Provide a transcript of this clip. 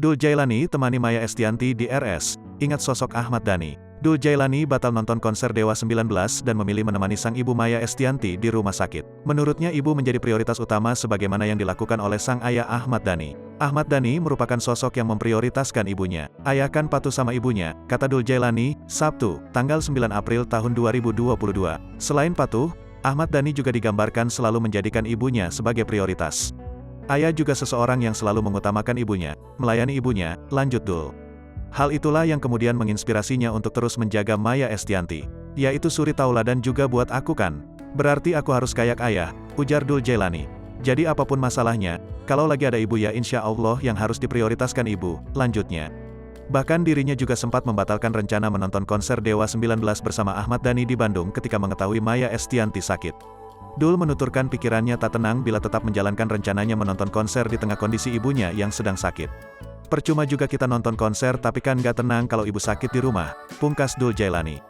Dul Jailani temani Maya Estianty di RS, ingat sosok Ahmad Dhani. Dul Jailani batal nonton konser Dewa 19 dan memilih menemani sang ibu Maya Estianty di rumah sakit. Menurutnya ibu menjadi prioritas utama sebagaimana yang dilakukan oleh sang ayah Ahmad Dhani. Ahmad Dhani merupakan sosok yang memprioritaskan ibunya. Ayah kan patuh sama ibunya, kata Dul Jailani, Sabtu, tanggal 9 April tahun 2022. Selain patuh, Ahmad Dhani juga digambarkan selalu menjadikan ibunya sebagai prioritas. Ayah juga seseorang yang selalu mengutamakan ibunya, melayani ibunya, lanjut Dul. Hal itulah yang kemudian menginspirasinya untuk terus menjaga Maya Estianty. Yaitu suri tauladan juga buat aku kan. Berarti aku harus kayak ayah, ujar Dul Jailani. Jadi apapun masalahnya, kalau lagi ada ibu ya insya Allah yang harus diprioritaskan ibu, lanjutnya. Bahkan dirinya juga sempat membatalkan rencana menonton konser Dewa 19 bersama Ahmad Dhani di Bandung ketika mengetahui Maya Estianty sakit. Dul menuturkan pikirannya tak tenang bila tetap menjalankan rencananya menonton konser di tengah kondisi ibunya yang sedang sakit. Percuma juga kita nonton konser tapi kan gak tenang kalau ibu sakit di rumah, pungkas Dul Jailani.